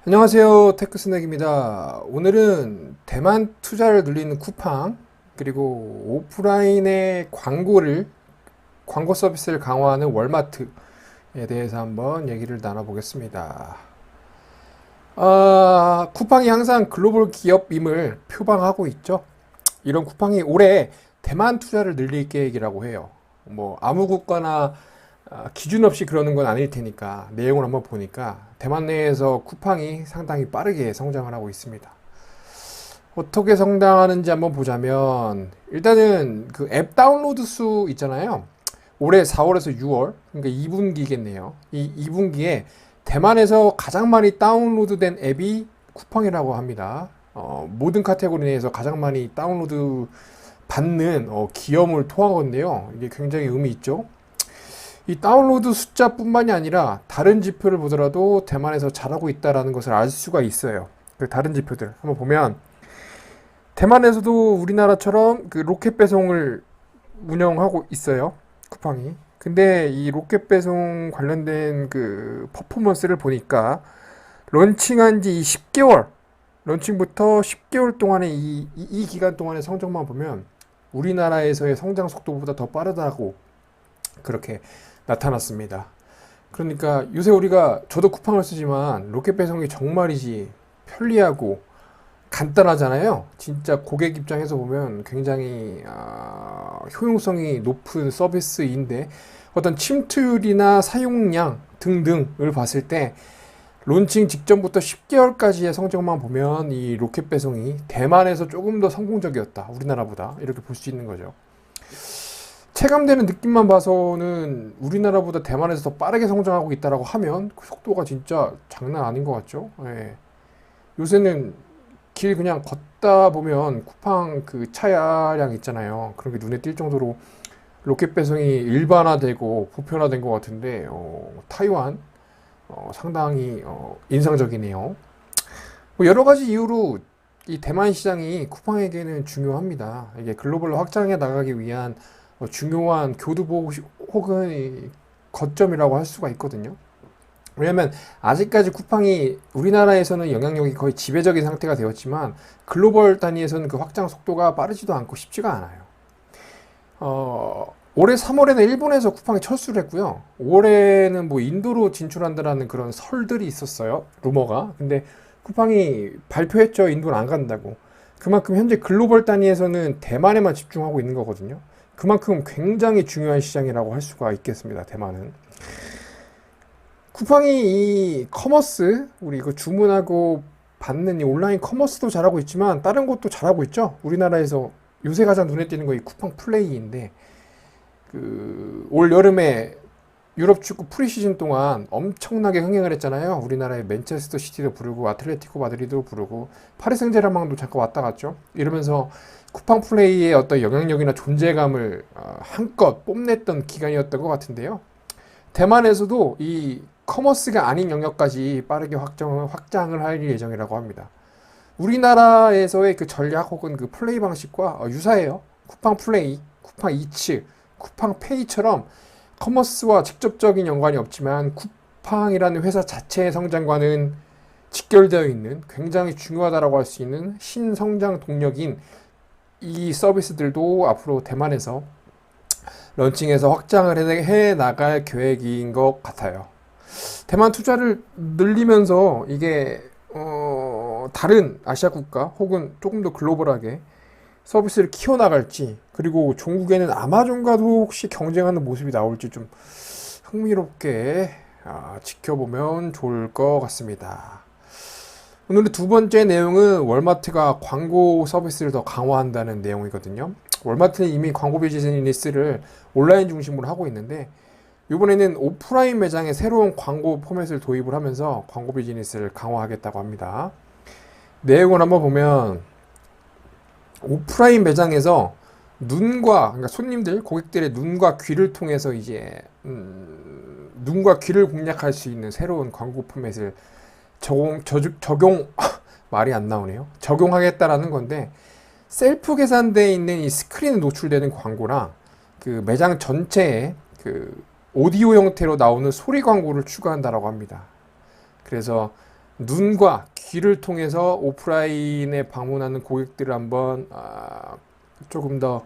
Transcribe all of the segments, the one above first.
안녕하세요. 테크스낵입니다. 오늘은 대만 투자를 늘리는 쿠팡, 그리고 오프라인의 광고 서비스를 강화하는 월마트에 대해서 한번 얘기를 나눠보겠습니다. 쿠팡이 항상 글로벌 기업임을 표방하고 있죠. 이런 쿠팡이 올해 대만 투자를 늘릴 계획이라고 해요. 뭐 아무 국가나 기준 없이 그러는 건 아닐 테니까 내용을 한번 보니까 대만 내에서 쿠팡이 상당히 빠르게 성장을 하고 있습니다. 어떻게 성장하는지 한번 보자면 일단은 그 앱 다운로드 수 있잖아요. 올해 4월에서 6월, 그러니까 2분기겠네요. 이 2분기에 대만에서 가장 많이 다운로드된 앱이 쿠팡이라고 합니다. 모든 카테고리 내에서 가장 많이 다운로드 받는 기염을 토한 건데요. 이게 굉장히 의미 있죠. 이 다운로드 숫자뿐만이 아니라 다른 지표를 보더라도 대만에서 잘하고 있다는 것을 알 수가 있어요. 그 다른 지표들 한번 보면 대만에서도 우리나라처럼 그 로켓 배송을 운영하고 있어요. 쿠팡이. 근데 이 로켓 배송 관련된 그 퍼포먼스를 보니까 런칭한 지 10개월, 런칭부터 10개월 동안의 이 기간 동안의 성적만 보면 우리나라에서의 성장 속도보다 더 빠르다고 그렇게 나타났습니다. 그러니까 요새 우리가 저도 쿠팡을 쓰지만 로켓 배송이 정말이지 편리하고 간단하잖아요. 진짜 고객 입장에서 보면 굉장히 효용성이 높은 서비스인데 어떤 침투율이나 사용량 등등을 봤을 때 론칭 직전부터 10개월까지의 성적만 보면 이 로켓 배송이 대만에서 조금 더 성공적이었다. 우리나라보다 이렇게 볼 수 있는 거죠. 체감되는 느낌만 봐서는 우리나라보다 대만에서 더 빠르게 성장하고 있다라고 하면 그 속도가 진짜 장난 아닌 것 같죠. 예. 요새는 길 그냥 걷다 보면 쿠팡 그 차량 있잖아요. 그런 게 눈에 띌 정도로 로켓 배송이 일반화되고 보편화된 것 같은데 타이완 상당히 인상적이네요. 뭐 여러 가지 이유로 이 대만 시장이 쿠팡에게는 중요합니다. 이게 글로벌로 확장해 나가기 위한 중요한 교두보 혹은 이 거점이라고 할 수가 있거든요. 왜냐면 아직까지 쿠팡이 우리나라에서는 영향력이 거의 지배적인 상태가 되었지만 글로벌 단위에서는 그 확장 속도가 빠르지도 않고 쉽지가 않아요. 올해 3월에는 일본에서 쿠팡이 철수를 했고요. 올해는 뭐 인도로 진출한다라는 그런 설들이 있었어요. 루머가. 근데 쿠팡이 발표했죠. 인도는 안 간다고. 그만큼 현재 글로벌 단위에서는 대만에만 집중하고 있는 거거든요. 그만큼 굉장히 중요한 시장이라고 할 수가 있겠습니다. 대만은. 쿠팡이 이 커머스, 우리 그 주문하고 받는 이 온라인 커머스도 잘하고 있지만 다른 것도 잘하고 있죠. 우리나라에서 요새 가장 눈에 띄는 거 이 쿠팡 플레이인데 그 올 여름에 유럽 축구 프리시즌 동안 엄청나게 흥행을 했잖아요. 우리나라의 맨체스터 시티도 부르고 아틀레티코 마드리드도 부르고 파리 생제르맹도 잠깐 왔다 갔죠. 이러면서 쿠팡 플레이의 어떤 영향력이나 존재감을 한껏 뽐냈던 기간이었던 것 같은데요. 대만에서도 이 커머스가 아닌 영역까지 빠르게 확장을 할 예정이라고 합니다. 우리나라에서의 그 전략 혹은 그 플레이 방식과 유사해요. 쿠팡 플레이, 쿠팡 이츠, 쿠팡 페이처럼 커머스와 직접적인 연관이 없지만 쿠팡이라는 회사 자체의 성장과는 직결되어 있는 굉장히 중요하다고 할 수 있는 신성장 동력인 이 서비스들도 앞으로 대만에서 런칭해서 확장을 해 나갈 계획인 것 같아요. 대만 투자를 늘리면서 이게 다른 아시아 국가 혹은 조금 더 글로벌하게 서비스를 키워나갈지, 그리고 종국에는 아마존과도 혹시 경쟁하는 모습이 나올지 좀 흥미롭게 지켜보면 좋을 것 같습니다. 오늘의 두 번째 내용은 월마트가 광고 서비스를 더 강화한다는 내용이거든요. 월마트는 이미 광고 비즈니스를 온라인 중심으로 하고 있는데 이번에는 오프라인 매장에 새로운 광고 포맷을 도입을 하면서 광고 비즈니스를 강화하겠다고 합니다. 내용을 한번 보면 오프라인 매장에서 그러니까 손님들, 고객들의 눈과 귀를 통해서 이제 눈과 귀를 공략할 수 있는 새로운 광고 포맷을 적용 말이 안 나오네요. 적용하겠다라는 건데 셀프 계산대에 있는 이 스크린에 노출되는 광고랑 그 매장 전체에 그 오디오 형태로 나오는 소리 광고를 추가한다라고 합니다. 그래서 눈과 귀를 통해서 오프라인에 방문하는 고객들을 한번 조금 더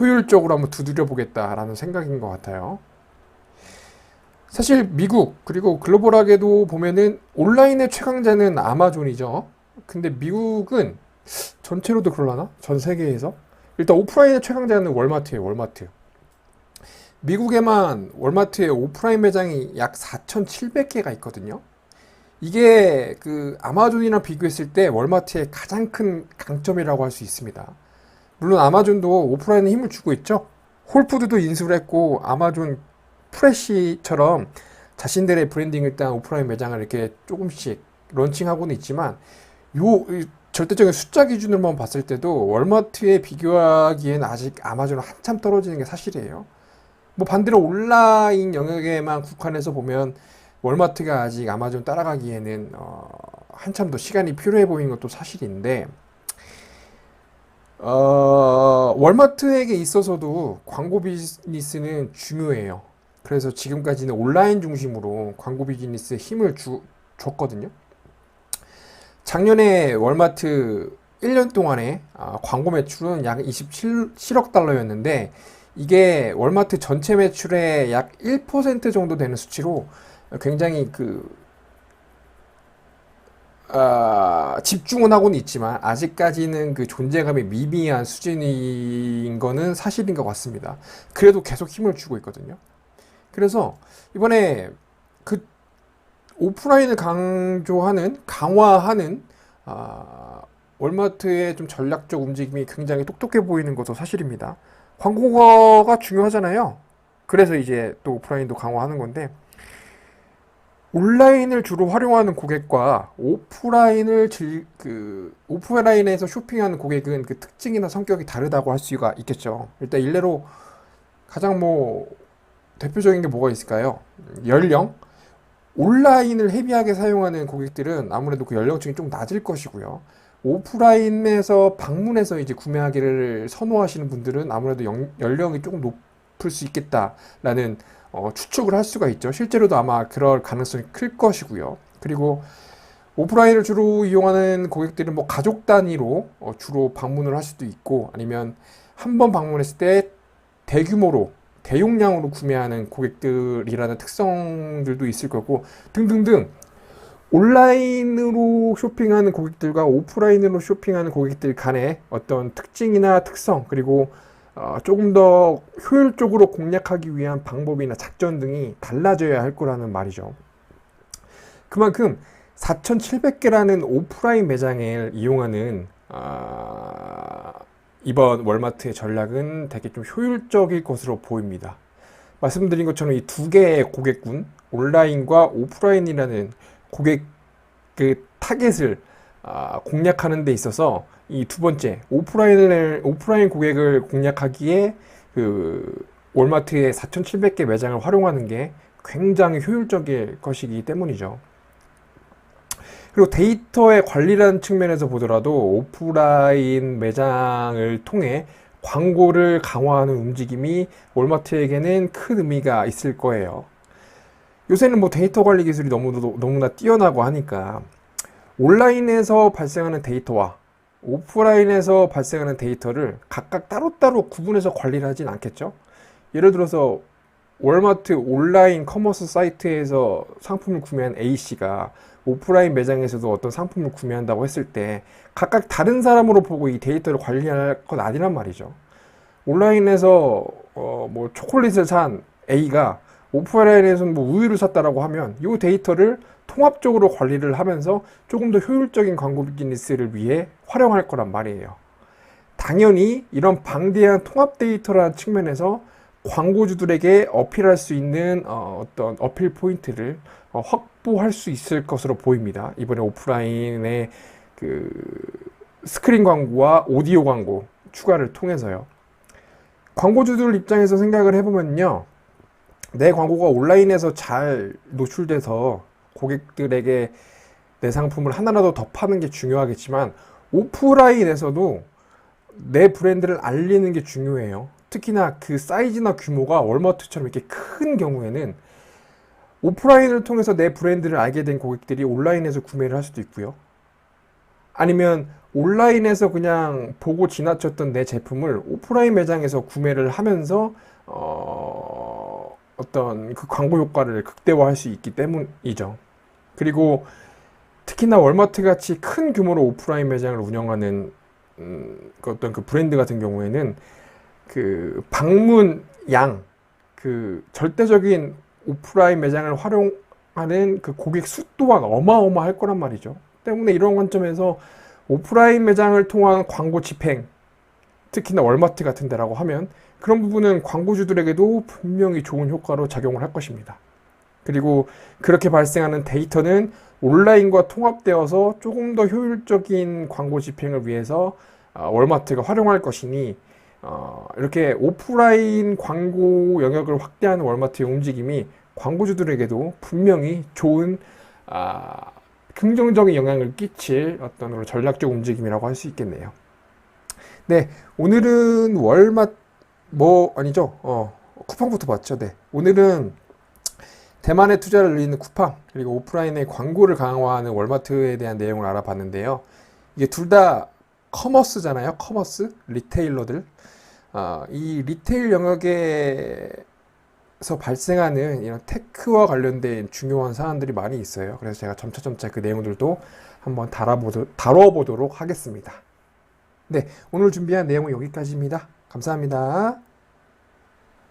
효율적으로 한번 두드려 보겠다라는 생각인 것 같아요. 사실 미국 그리고 글로벌하게도 보면은 온라인의 최강자는 아마존이죠. 근데 미국은 전체로도 그럴라나? 전 세계에서 일단 오프라인의 최강자는 월마트예요. 월마트. 미국에만 월마트의 오프라인 매장이 약 4,700개가 있거든요. 이게 그 아마존이랑 비교했을 때 월마트의 가장 큰 강점이라고 할 수 있습니다. 물론 아마존도 오프라인에 힘을 주고 있죠. 홀푸드도 인수를 했고 아마존 프레시처럼 자신들의 브랜딩을 일단 오프라인 매장을 이렇게 조금씩 런칭하고는 있지만 절대적인 숫자 기준으로만 봤을 때도 월마트에 비교하기에는 아직 아마존은 한참 떨어지는 게 사실이에요. 뭐 반대로 온라인 영역에만 국한해서 보면 월마트가 아직 아마존 따라가기에는 한참 더 시간이 필요해 보이는 것도 사실인데 월마트에게 있어서도 광고 비즈니스는 중요해요. 그래서 지금까지는 온라인 중심으로 광고 비즈니스에 힘을 줬거든요. 작년에 월마트 1년 동안에 광고 매출은 약 27억 달러였는데 이게 월마트 전체 매출의 약 1% 정도 되는 수치로 굉장히 집중은 하고는 있지만 아직까지는 그 존재감이 미미한 수준인 거는 사실인 것 같습니다. 그래도 계속 힘을 주고 있거든요. 그래서 이번에 그 오프라인을 강화하는 월마트의 좀 전략적 움직임이 굉장히 똑똑해 보이는 것도 사실입니다. 광고가 중요하잖아요. 그래서 이제 또 오프라인도 강화하는 건데 온라인을 주로 활용하는 고객과 오프라인에서 쇼핑하는 고객은 그 특징이나 성격이 다르다고 할 수가 있겠죠. 일단 일례로 가장 대표적인 게 뭐가 있을까요? 연령? 온라인을 헤비하게 사용하는 고객들은 아무래도 그 연령층이 좀 낮을 것이고요. 오프라인에서 방문해서 이제 구매하기를 선호하시는 분들은 아무래도 연령이 조금 높을 수 있겠다라는 추측을 할 수가 있죠. 실제로도 아마 그럴 가능성이 클 것이고요. 그리고 오프라인을 주로 이용하는 고객들은 가족 단위로 주로 방문을 할 수도 있고 아니면 한 번 방문했을 때 대규모로 대용량으로 구매하는 고객들이라는 특성들도 있을 거고 등등등 온라인으로 쇼핑하는 고객들과 오프라인으로 쇼핑하는 고객들 간의 어떤 특징이나 특성 그리고 조금 더 효율적으로 공략하기 위한 방법이나 작전 등이 달라져야 할 거라는 말이죠. 그만큼 4,700개라는 오프라인 매장을 이용하는 이번 월마트의 전략은 되게 좀 효율적일 것으로 보입니다. 말씀드린 것처럼 이 두 개의 고객군, 온라인과 오프라인이라는 고객 그 타겟을 공략하는 데 있어서 이 두 번째 오프라인 고객을 공략하기에 그 월마트의 4,700개 매장을 활용하는 게 굉장히 효율적일 것이기 때문이죠. 그리고 데이터의 관리라는 측면에서 보더라도 오프라인 매장을 통해 광고를 강화하는 움직임이 월마트에게는 큰 의미가 있을 거예요. 요새는 데이터 관리 기술이 너무나 뛰어나고 하니까 온라인에서 발생하는 데이터와 오프라인에서 발생하는 데이터를 각각 따로따로 구분해서 관리를 하진 않겠죠. 예를 들어서 월마트 온라인 커머스 사이트에서 상품을 구매한 A씨가 오프라인 매장에서도 어떤 상품을 구매한다고 했을 때 각각 다른 사람으로 보고 이 데이터를 관리할 건 아니란 말이죠. 온라인에서 초콜릿을 산 A가 오프라인에서는 우유를 샀다라고 하면 이 데이터를 통합적으로 관리를 하면서 조금 더 효율적인 광고 비즈니스를 위해 활용할 거란 말이에요. 당연히 이런 방대한 통합 데이터라는 측면에서 광고주들에게 어필할 수 있는 어떤 어필 포인트를 확보할 수 있을 것으로 보입니다. 이번에 오프라인의 그 스크린 광고와 오디오 광고 추가를 통해서요. 광고주들 입장에서 생각을 해보면요. 내 광고가 온라인에서 잘 노출돼서 고객들에게 내 상품을 하나라도 더 파는 게 중요하겠지만 오프라인에서도 내 브랜드를 알리는 게 중요해요. 특히나 그 사이즈나 규모가 월마트처럼 이렇게 큰 경우에는 오프라인을 통해서 내 브랜드를 알게 된 고객들이 온라인에서 구매를 할 수도 있고요. 아니면 온라인에서 그냥 보고 지나쳤던 내 제품을 오프라인 매장에서 구매를 하면서 어떤 그 광고 효과를 극대화할 수 있기 때문이죠. 그리고 특히나 월마트 같이 큰 규모로 오프라인 매장을 운영하는 그 어떤 그 브랜드 같은 경우에는 그 방문 양, 그 절대적인 오프라인 매장을 활용하는 그 고객 수 또한 어마어마할 거란 말이죠. 때문에 이런 관점에서 오프라인 매장을 통한 광고 집행, 특히나 월마트 같은 데라고 하면 그런 부분은 광고주들에게도 분명히 좋은 효과로 작용을 할 것입니다. 그리고 그렇게 발생하는 데이터는 온라인과 통합되어서 조금 더 효율적인 광고 집행을 위해서 월마트가 활용할 것이니 이렇게 오프라인 광고 영역을 확대하는 월마트의 움직임이 광고주들에게도 분명히 좋은 긍정적인 영향을 끼칠 어떤 전략적 움직임이라고 할 수 있겠네요. 네, 오늘은 아니죠. 쿠팡부터 봤죠. 네, 오늘은 대만의 투자를 늘리는 쿠팡, 그리고 오프라인의 광고를 강화하는 월마트에 대한 내용을 알아봤는데요. 이게 둘 다 커머스잖아요. 커머스, 리테일러들. 이 리테일 영역에서 발생하는 이런 테크와 관련된 중요한 사안들이 많이 있어요. 그래서 제가 점차 그 내용들도 한번 다뤄보도록 하겠습니다. 네, 오늘 준비한 내용은 여기까지입니다. 감사합니다.